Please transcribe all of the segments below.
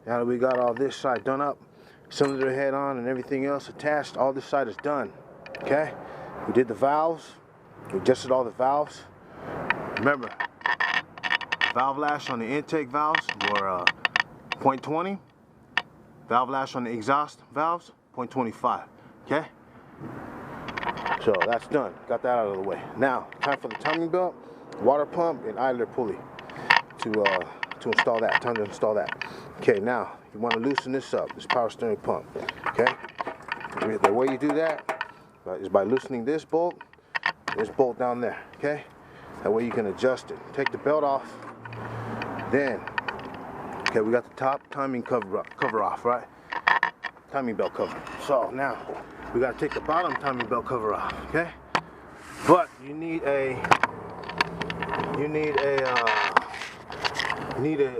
Now that we got all this side done up, cylinder head on and everything else attached, all this side is done. Okay? We did the valves. We adjusted all the valves. Remember, valve lash on the intake valves were 0.20. Valve lash on the exhaust valves, 0.25. Okay? So that's done. Got that out of the way. Now, time for the timing belt, water pump, and idler pulley to install that. Time to install that. Okay, now you want to loosen this up, this power steering pump. Okay? The way you do that is by loosening this bolt down there. Okay? That way you can adjust it. Take the belt off. Then, okay, we got the top timing cover off, right? Timing belt cover. So now we got to take the bottom timing belt cover off. Okay? But you need a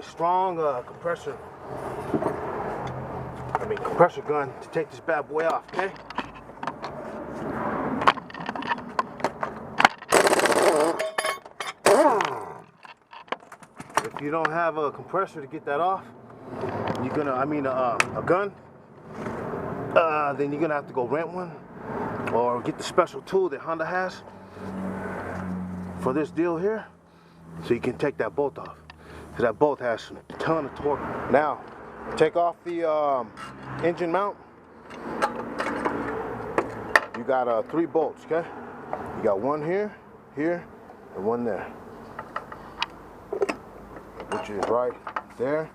strong compressor gun to take this bad boy off. Okay? If you don't have a compressor to get that off, you're gonna, a gun, then you're gonna have to go rent one or get the special tool that Honda has for this deal here, so you can take that bolt off. Because that bolt has a ton of torque. Now, take off the engine mount. You got 3 bolts, okay? You got one here, here, and one there, which is right there,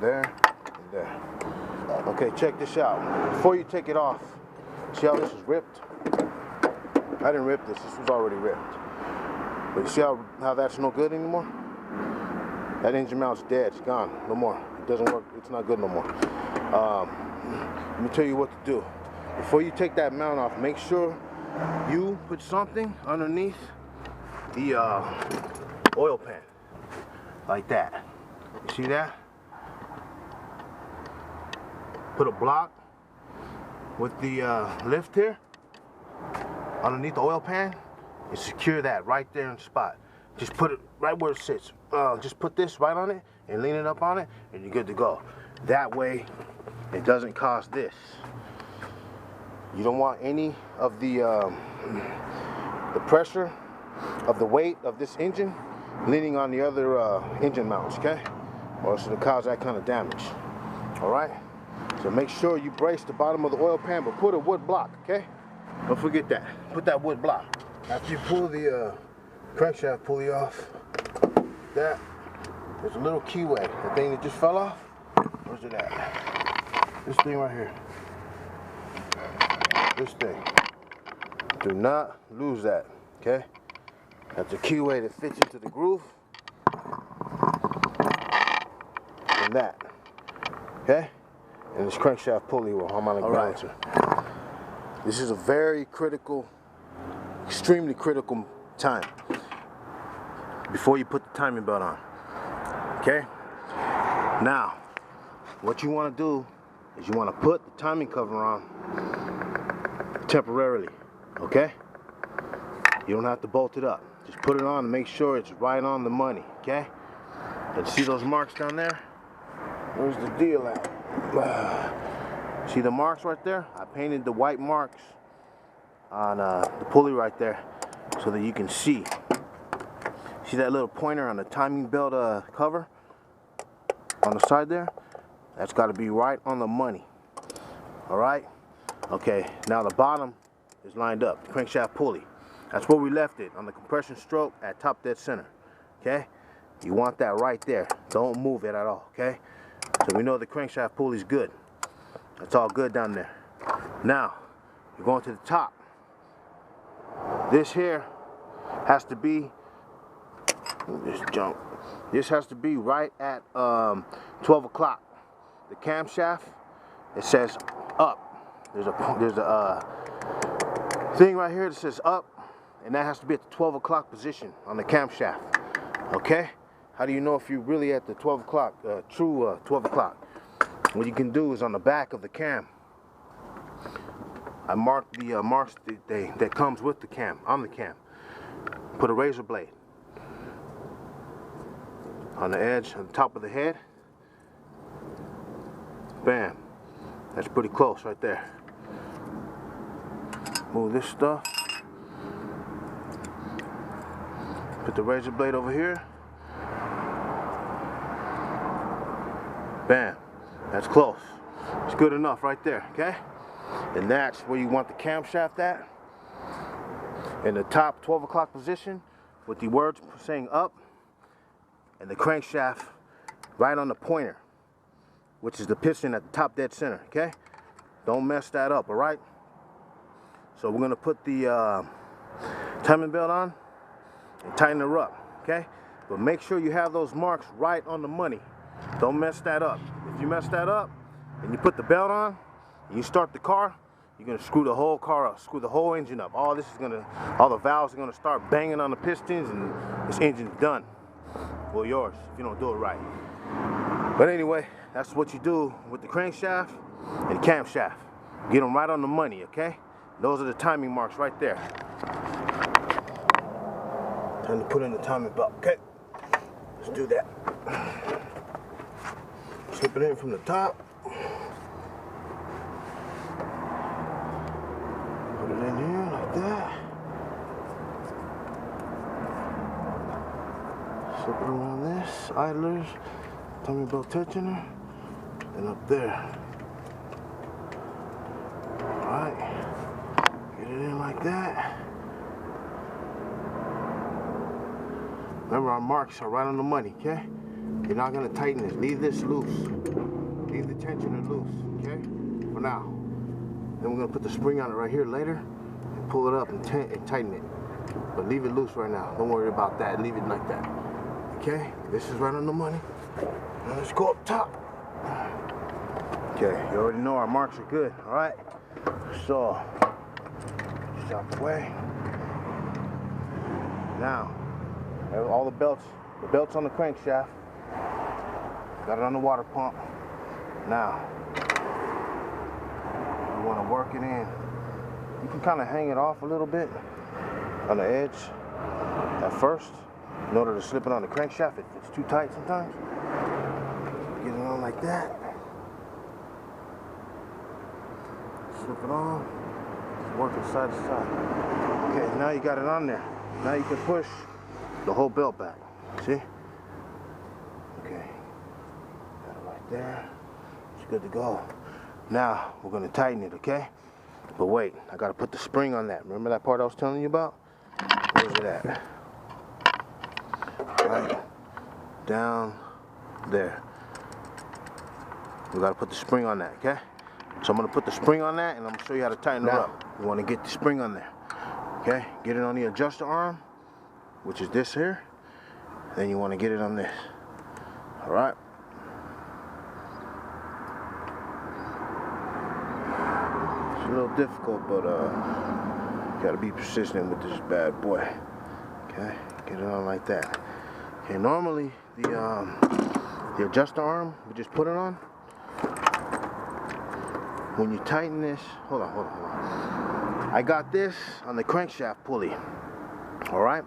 there, and there. Okay, check this out. Before you take it off, see how this is ripped? I didn't rip this. This was already ripped. But you see how that's no good anymore? That engine mount's dead. It's gone. No more. It doesn't work. It's not good no more. Let me tell you what to do. Before you take that mount off, make sure you put something underneath the oil pan. Like that. You see that? Put a block with the lift here underneath the oil pan and secure that right there in the spot. Just put it right where it sits. Just put this right on it and lean it up on it, and you're good to go. That way it doesn't cause this. You don't want any of the pressure of the weight of this engine leaning on the other engine mounts, okay? Or else it'll cause that kind of damage. All right? So make sure you brace the bottom of the oil pan, but put a wood block, okay? Don't forget that. Put that wood block. After you pull the crankshaft pulley off, there's a little keyway. The thing that just fell off, where's it at? This thing right here. This thing. Do not lose that, okay? That's a keyway that fits into the groove. And that, okay? And this crankshaft pulley will harmonic balancer. This is a very critical, extremely critical time before you put the timing belt on. Okay? Now, what you want to do is you want to put the timing cover on temporarily. Okay? You don't have to bolt it up. Just put it on and make sure it's right on the money. Okay? And see those marks down there? Where's the deal at? See the marks right there? I painted the white marks on the pulley right there so that you can see. See that little pointer on the timing belt cover on the side there? That's got to be right on the money. Alright? Okay, now the bottom is lined up, the crankshaft pulley. That's where we left it, on the compression stroke at top dead center. Okay? You want that right there. Don't move it at all, okay? So we know the crankshaft pulley's good. That's all good down there. Now, you're going to the top. This here has to be, this jump. This has to be right at 12 o'clock. The camshaft, it says up. There's a thing right here that says up, and that has to be at the 12 o'clock position on the camshaft. Okay? How do you know if you're really at the 12 o'clock, true 12 o'clock? What you can do is on the back of the cam, I marked the marks that comes with the cam, on the cam. Put a razor blade on the edge, on the top of the head, Bam. That's pretty close right there. Move this stuff. Put the razor blade over here. Bam. That's close. It's good enough right there, okay? And that's where you want the camshaft at. In the top 12 o'clock position with the words saying up, and the crankshaft right on the pointer, which is the piston at the top dead center, okay? Don't mess that up, all right? So we're gonna put the timing belt on and tighten her up, okay? But make sure you have those marks right on the money. Don't mess that up. If you mess that up and you put the belt on and you start the car, you're gonna screw the whole car up, screw the whole engine up. All the valves are gonna start banging on the pistons, and this engine's done. Well, yours, if you don't do it right. But anyway, that's what you do with the crankshaft and camshaft. Get them right on the money, okay? Those are the timing marks right there. Time to put in the timing belt, okay? Let's do that. Slip it in from the top. Put it in here like that. Slip it around this, idlers, timing belt tensioner, and up there. Alright, get it in like that. Remember, our marks are right on the money, okay? You're not gonna tighten this. Leave this loose. Leave the tensioner loose, okay? For now. Then we're gonna put the spring on it right here later and pull it up and tighten it. But leave it loose right now. Don't worry about that. Leave it like that. Okay? This is right on the money. Now let's go up top. Okay, you already know our marks are good, all right? So, just out the way. Now, all the belts on the crankshaft. Got it on the water pump. Now, you want to work it in. You can kind of hang it off a little bit on the edge at first in order to slip it on the crankshaft if it's too tight sometimes. Get it on like that. Slip it on. Work it side to side. Okay, now you got it on there. Now you can push the whole belt back. See? Okay. Got it right there. It's good to go. Now we're gonna tighten it, okay? But wait, I gotta put the spring on that. Remember that part I was telling you about? Where's it at? Right down there. We gotta put the spring on that, okay? So I'm gonna put the spring on that, and I'm gonna show you how to tighten it up. You wanna get the spring on there, okay? Get it on the adjuster arm, which is this here. Then you wanna get it on this, all right? It's a little difficult, but gotta be persistent with this bad boy. Okay, get it on like that. Okay, normally the adjuster arm, we just put it on. When you tighten this, hold on. I got this on the crankshaft pulley. All right,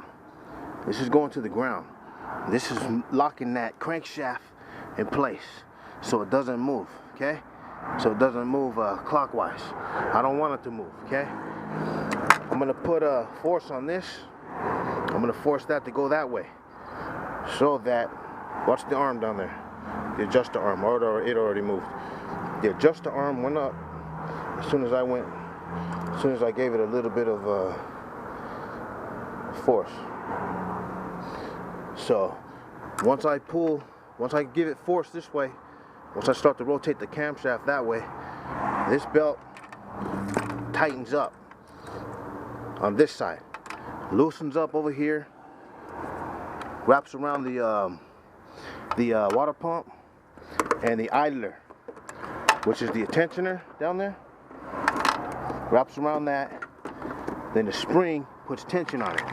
this is going to the ground. This is locking that crankshaft in place so it doesn't move. Okay, so it doesn't move clockwise. I don't want it to move. Okay, I'm gonna put a force on this. I'm gonna force that to go that way, so that, watch the arm down there, the adjuster arm, it already moved. The adjuster arm went up as soon as I gave it a little bit of force. So once I give it force this way, once I start to rotate the camshaft that way, this belt tightens up on this side, loosens up over here, wraps around the water pump and the idler, which is the tensioner down there, wraps around that. Then the spring puts tension on it.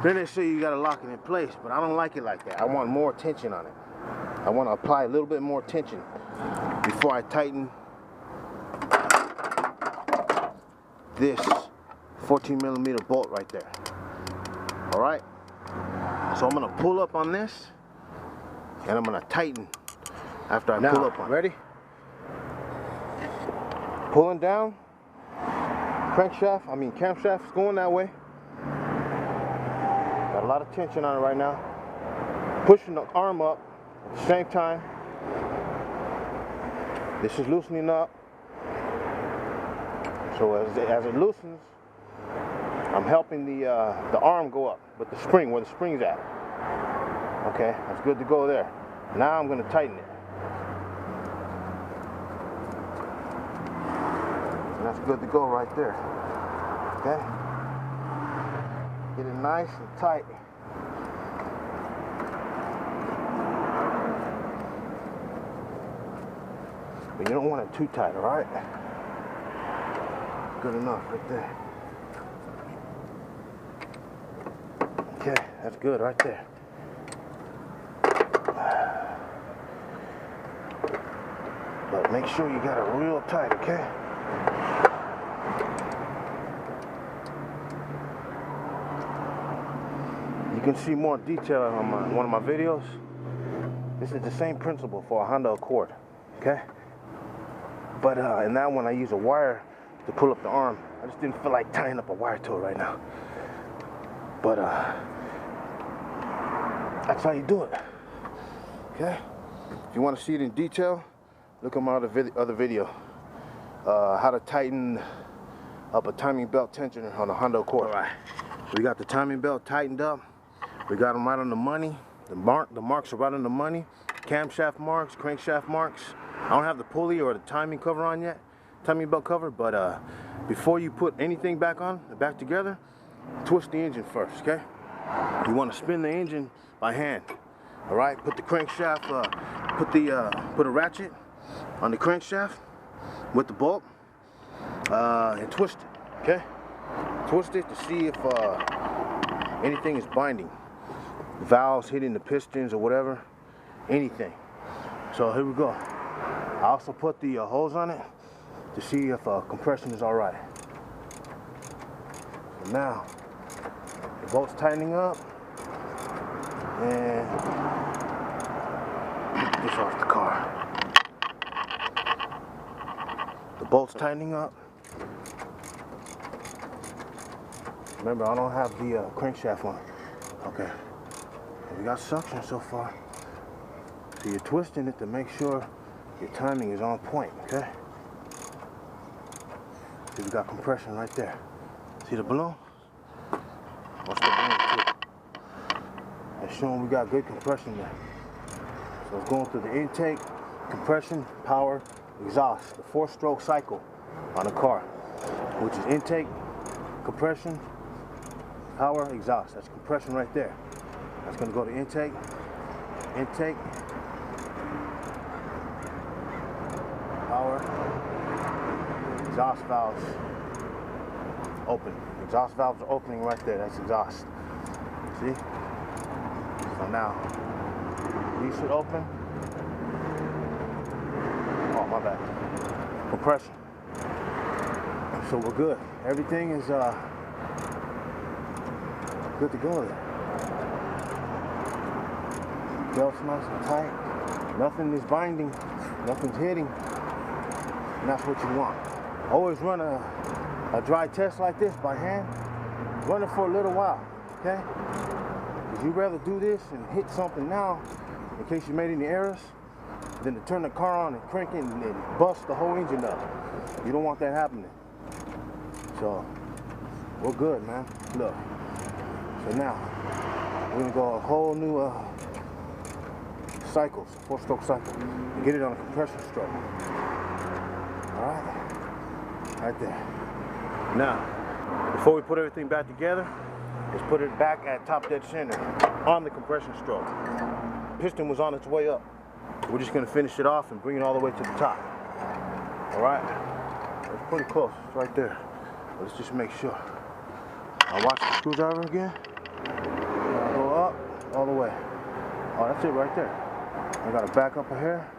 Then they say you gotta lock it in place, but I don't like it like that. I want more tension on it. I want to apply a little bit more tension before I tighten this 14mm bolt right there. All right, so I'm gonna pull up on this and I'm gonna tighten after I pull up on it. Ready? pulling down, camshaft's going that way. Got a lot of tension on it right now. Pushing the arm up at the same time. This is loosening up. So as it loosens, I'm helping the arm go up, but the spring, where the spring's at. Okay, that's good to go there. Now I'm going to tighten it. And that's good to go right there. Okay? Get it nice and tight. But you don't want it too tight, alright? Good enough right there. Okay, that's good right there. But make sure you got it real tight, okay? You can see more detail on one of my videos. This is the same principle for a Honda Accord, okay? But in that one I use a wire to pull up the arm. I just didn't feel like tying up a wire to it right now. But that's how you do it, okay? If you want to see it in detail, look at my other video. How to tighten up a timing belt tensioner on a Honda Accord. All right. We got the timing belt tightened up. We got them right on the money. The marks are right on the money. Camshaft marks, crankshaft marks. I don't have the pulley or the timing cover on yet, timing belt cover, but before you put anything back together, twist the engine first, okay? You want to spin the engine by hand, all right? Put the crankshaft, put a ratchet on the crankshaft with the bolt, and twist it, okay? Twist it to see if anything is binding. Valves hitting the pistons or whatever, anything. So here we go. I also put the hose on it to see if compression is all right. So now the bolt's tightening up, and get this off the car. The bolt's tightening up. Remember, I don't have the crankshaft on. Okay. We got suction so far. So you're twisting it to make sure your timing is on point, okay? See, we got compression right there. See the balloon? Watch the balloon too. It's showing we got good compression there. So it's going through the intake, compression, power, exhaust, the 4-stroke cycle on a car, which is intake, compression, power, exhaust. That's compression right there. That's going to go to intake, power, exhaust valves open. Exhaust valves are opening right there. That's exhaust. See? So now, these should open. Oh, my bad. Compression. So we're good. Everything is good to go there. Belt's nice and tight. Nothing is binding. Nothing's hitting. And that's what you want. Always run a dry test like this by hand. Run it for a little while, okay? Because you'd rather do this and hit something now in case you made any errors than to turn the car on and crank it and bust the whole engine up. You don't want that happening. So, we're good, man. Look. So now, we're gonna go a whole new cycles, 4-stroke cycle. Get it on a compression stroke. Alright? Right there. Now, before we put everything back together, let's put it back at top dead center on the compression stroke. Piston was on its way up. We're just gonna finish it off and bring it all the way to the top. Alright? It's pretty close. It's right there. Let's just make sure. I'll watch the screwdriver again. I'll go up all the way. Oh, that's it right there. I gotta back up a hair.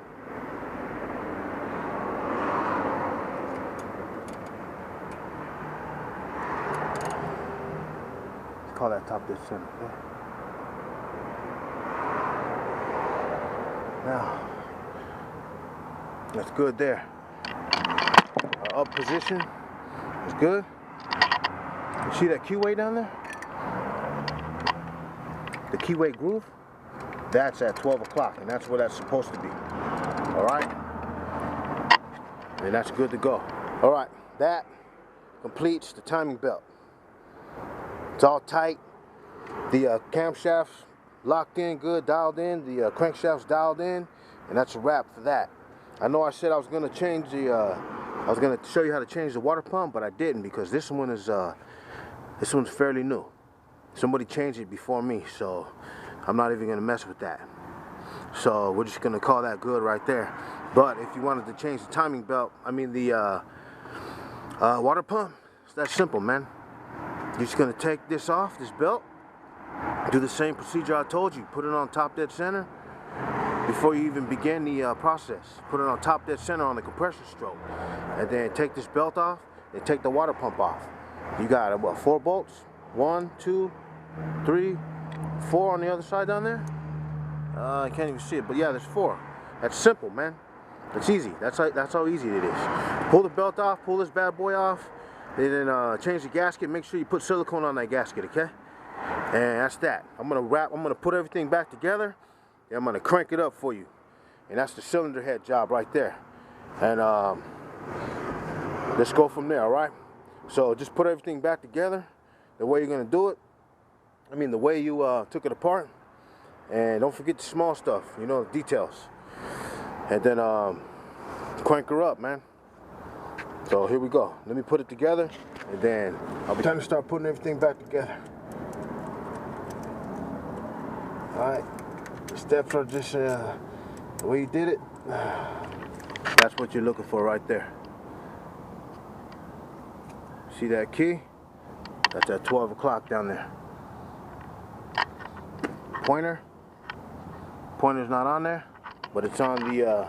Let's call that top dead center, okay? Now, that's good there. up position is good. You see that keyway down there? The keyway groove? That's at 12 o'clock, and that's where that's supposed to be. All right? And that's good to go. All right, that completes the timing belt. It's all tight. The camshaft's locked in good, dialed in. The crankshaft's dialed in, and that's a wrap for that. I know I said I was gonna change the, I was gonna show you how to change the water pump, but I didn't because this one's fairly new. Somebody changed it before me, so I'm not even gonna mess with that. So we're just gonna call that good right there. But if you wanted to change the timing belt, I mean the water pump, it's that simple, man. You're just gonna take this off, this belt, do the same procedure I told you. Put it on top dead center before you even begin the process. Put it on top dead center on the compressor stroke, and then take this belt off and take the water pump off. You got what, 4 bolts? 1, 2, 3, 4 on the other side down there. I can't even see it, but yeah, there's 4. That's simple, man. It's easy. That's how easy it is. Pull the belt off, pull this bad boy off, and then change the gasket. Make sure you put silicone on that gasket, okay? And that's that. I'm gonna put everything back together, and I'm gonna crank it up for you. And that's the cylinder head job right there. And let's go from there, all right? So just put everything back together the way you're gonna do it. I mean, the way you took it apart. And don't forget the small stuff, you know, the details. And then crank her up, man. So here we go. Let me put it together, and then I'll be time to start putting everything back together. All right, the steps are just the way you did it. That's what you're looking for right there. See that key? That's at 12 o'clock down there. Pointer's not on there, but it's on the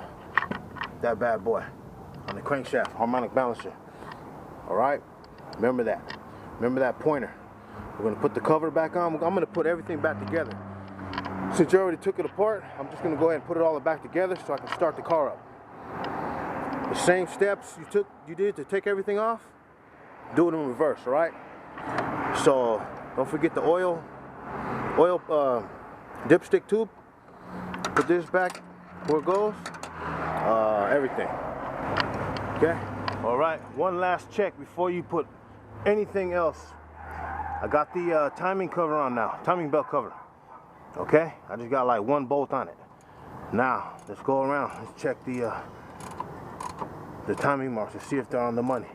that bad boy, on the crankshaft harmonic balancer. All right, remember that. Remember that pointer. We're gonna put the cover back on. I'm gonna put everything back together. Since you already took it apart, I'm just gonna go ahead and put it all back together so I can start the car up. The same steps you did to take everything off, do it in reverse. All right. So don't forget the oil dipstick tube. Put this back where it goes. Everything. Okay. All right. One last check before you put anything else. I got the timing cover on now. Timing belt cover. Okay. I just got like 1 bolt on it. Now let's go around. Let's check the timing marks to see if they're on the money.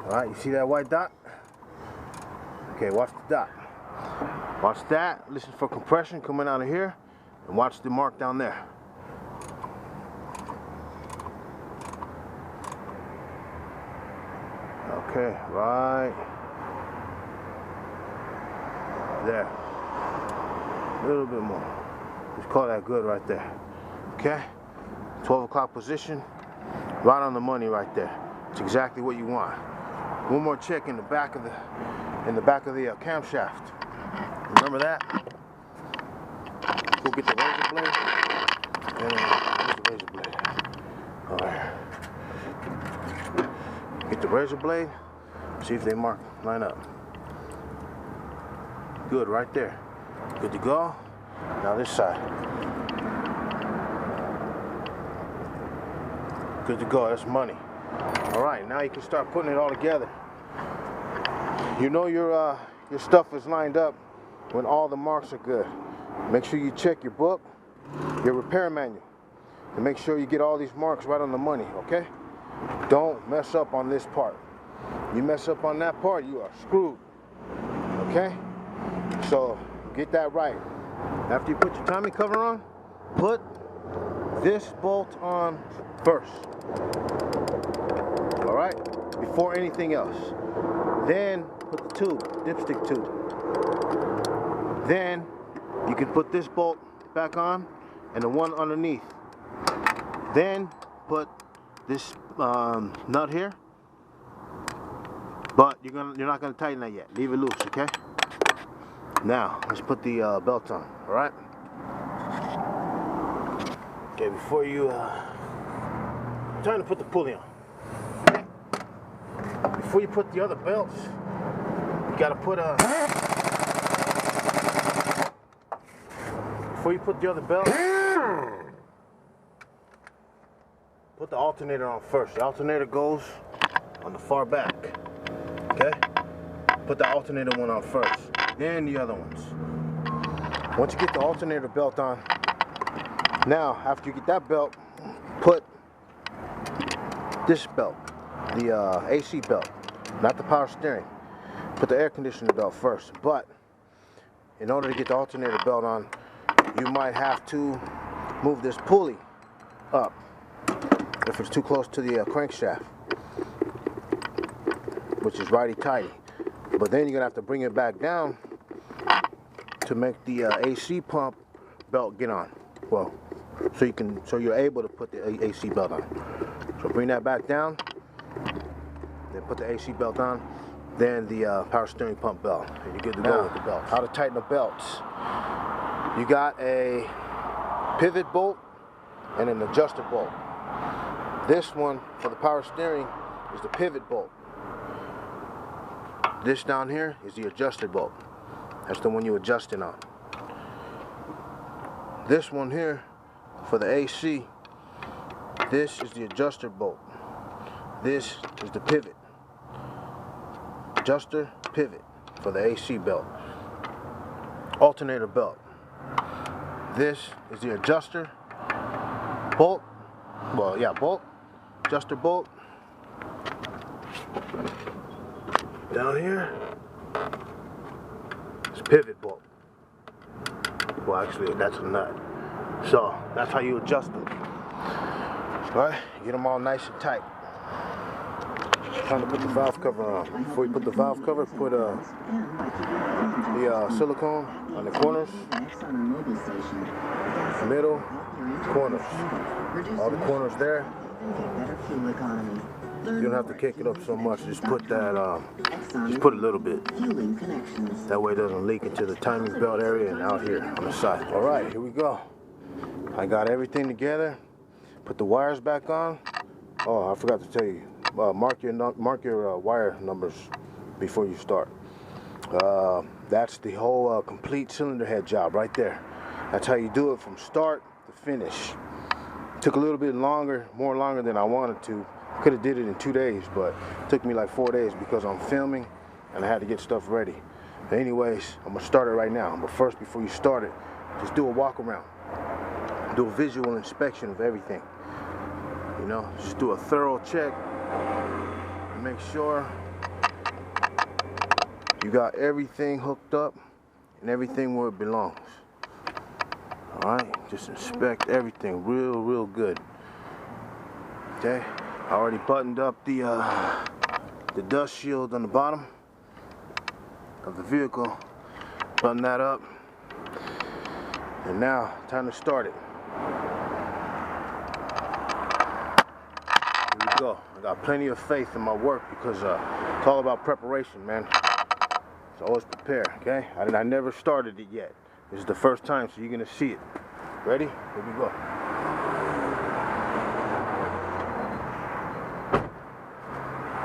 All right. You see that white dot? Okay. Watch the dot. Watch that. Listen for compression coming out of here. And watch the mark down there. Okay, right there. A little bit more. Just call that good right there. Okay? 12 o'clock position. Right on the money right there. It's exactly what you want. One more check in the back of the camshaft. Remember that? Go get the razor blade. And where's the razor blade? All right. Get the razor blade. See if they line up. Good, right there. Good to go. Now this side. Good to go. That's money. All right. Now you can start putting it all together. You know your stuff is lined up when all the marks are good. Make sure you check your book, your repair manual, and make sure you get all these marks right on the money, okay? Don't mess up on this part. You mess up on that part, you are screwed, okay? So get that right. After you put your timing cover on, put this bolt on first, all right? Before anything else. Then put the tube, dipstick tube. Then you can put this bolt back on and the one underneath. Then put this nut here, but you're not gonna tighten that yet. Leave it loose, okay? Now let's put the belt on. All right. Okay, before you time to put the pulley on. before you put the other belts, you gotta put before you put the other belt, put the alternator on first. The alternator goes on the far back, okay? Put the alternator one on first, then the other ones. Once you get the alternator belt on, now after you get that belt, put this belt, the AC belt, not the power steering. Put the air conditioner belt first, but in order to get the alternator belt on, you might have to move this pulley up if it's too close to the crankshaft, which is righty-tighty. But then you're gonna have to bring it back down to make the AC pump belt get on. Well, so you're able to put the AC belt on. So bring that back down, then put the AC belt on, then the power steering pump belt, and you're good to go with the belts. How to tighten the belts? You got a pivot bolt and an adjuster bolt. This one for the power steering is the pivot bolt. This down here is the adjuster bolt. That's the one you're adjusting on. This one here for the AC, this is the adjuster bolt. This is the pivot. Adjuster, pivot for the AC belt. Alternator belt. This is the adjuster bolt. Well, yeah, bolt. Adjuster bolt. Down here, it's pivot bolt. Well, actually, that's a nut. So that's how you adjust them. All right, get them all nice and tight. Time to put the valve cover on. Before you put the valve cover, put the silicone on the corners, middle, corners. All the corners there. You don't have to kick it up so much. Just put that, just put a little bit. That way it doesn't leak into the timing belt area and out here on the side. All right, here we go. I got everything together. Put the wires back on. Oh, I forgot to tell you. Mark your wire numbers before you start. That's the whole complete cylinder head job right there. That's how you do it from start to finish. Took a little bit longer, more longer than I wanted to. Could have did it in 2 days, but it took me like 4 days because I'm filming and I had to get stuff ready. But anyways, I'm gonna start it right now. But first, before you start it, just do a walk around. Do a visual inspection of everything. You know, just do a thorough check. Make sure you got everything hooked up and everything where it belongs. All right, just inspect everything real good. Okay, I already buttoned up the dust shield on the bottom of the vehicle. Button that up, and now time to start it. Here we go. I got plenty of faith in my work because it's all about preparation, man. So always prepare, okay? I never started it yet. This is the first time, so you're gonna see it. Ready? Here we go.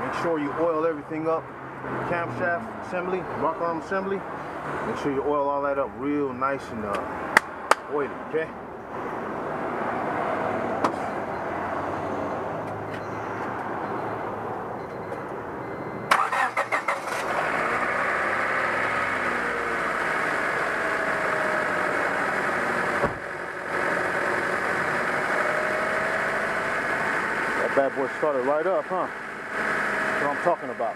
Make sure you oil everything up. Camshaft assembly, rocker arm assembly. Make sure you oil all that up real nice and oily, okay? Bad boy started right up, huh? That's what I'm talking about.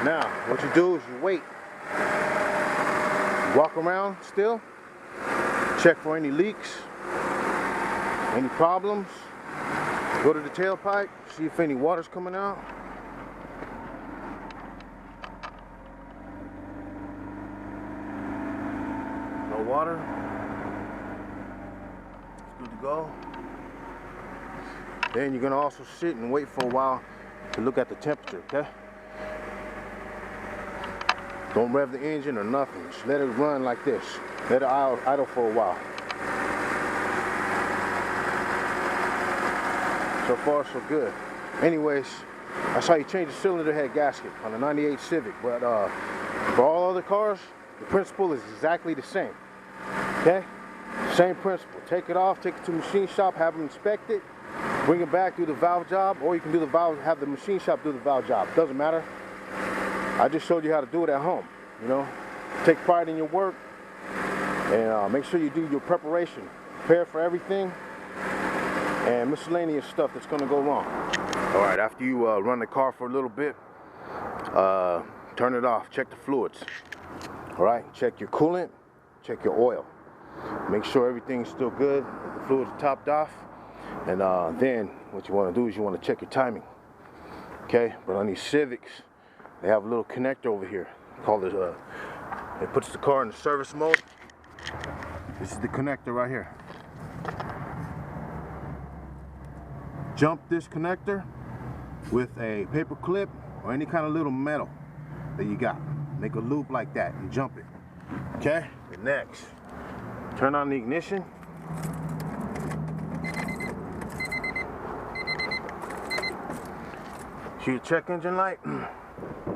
Now, what you do is you wait. You walk around still. Check for any leaks, any problems. Go to the tailpipe, see if any water's coming out. No water. It's good to go. Then you're gonna also sit and wait for a while to look at the temperature, okay? Don't rev the engine or nothing. Just let it run like this. Let it idle for a while. So far, so good. Anyways, that's how you change the cylinder head gasket on a 98 Civic. But for all other cars, the principle is exactly the same. Okay? Same principle. Take it off, take it to the machine shop, have them inspect it, bring it back, do the valve job, or you can do the valve, have the machine shop do the valve job. Doesn't matter. I just showed you how to do it at home. You know, take pride in your work, and make sure you do your preparation. Prepare for everything and miscellaneous stuff that's going to go wrong. All right, after you run the car for a little bit, turn it off. Check the fluids. All right, check your coolant, check your oil. Make sure everything's still good, the fluids are topped off, and then what you want to do is you want to check your timing. Okay, but on these Civics, they have a little connector over here called it. It puts the car in the service mode. This is the connector right here. Jump this connector with a paper clip or any kind of little metal that you got. Make a loop like that and jump it. Okay? And next, turn on the ignition. See your check engine light?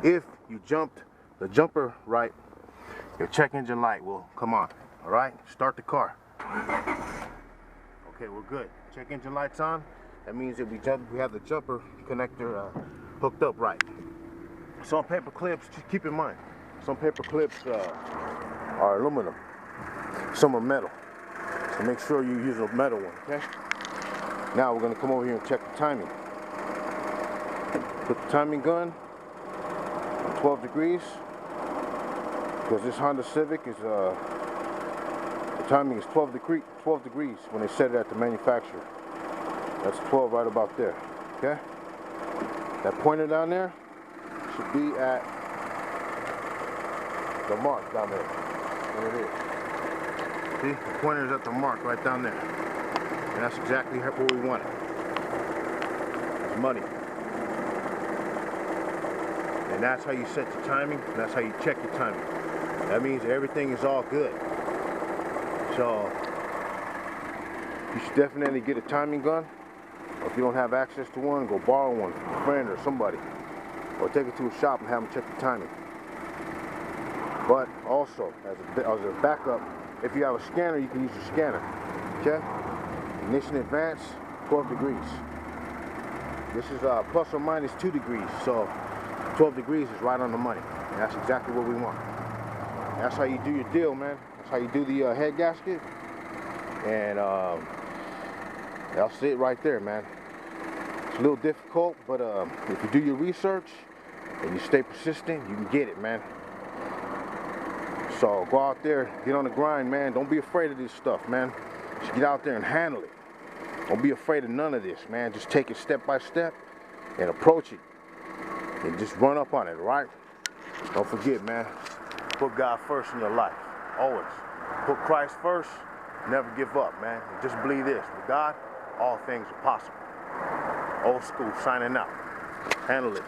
If you jumped the jumper right, your check engine light will come on. All right? Start the car. Okay, we're good. Check engine light's on. That means that we have the jumper connector hooked up right. Some paper clips, just keep in mind, some paper clips are aluminum. Some are metal. So make sure you use a metal one, okay? Now we're gonna come over here and check the timing. Put the timing gun on 12 degrees, because this Honda Civic is, the timing is 12 degrees when they set it at the manufacturer. That's 12 right about there, okay? That pointer down there should be at the mark down there. There it is. See, the pointer is at the mark right down there. And that's exactly what we wanted. It's money. And that's how you set your timing, and that's how you check your timing. That means everything is all good. So, you should definitely get a timing gun. Or if you don't have access to one, go borrow one from a friend or somebody. Or take it to a shop and have them check the timing. But also, as a backup, if you have a scanner, you can use your scanner. Okay? Ignition advance, 12 degrees. This is plus or minus 2 degrees, so 12 degrees is right on the money. And that's exactly what we want. That's how you do your deal, man. That's how you do the head gasket. And that's it right there, man. It's a little difficult, but if you do your research and you stay persistent, you can get it, man. So go out there, get on the grind, man. Don't be afraid of this stuff, man. Just get out there and handle it. Don't be afraid of none of this, man. Just take it step by step and approach it. And just run up on it, right? Don't forget, man. Put God first in your life. Always. Put Christ first. Never give up, man. And just believe this. With God, all things are possible. Old school signing out. Handle it.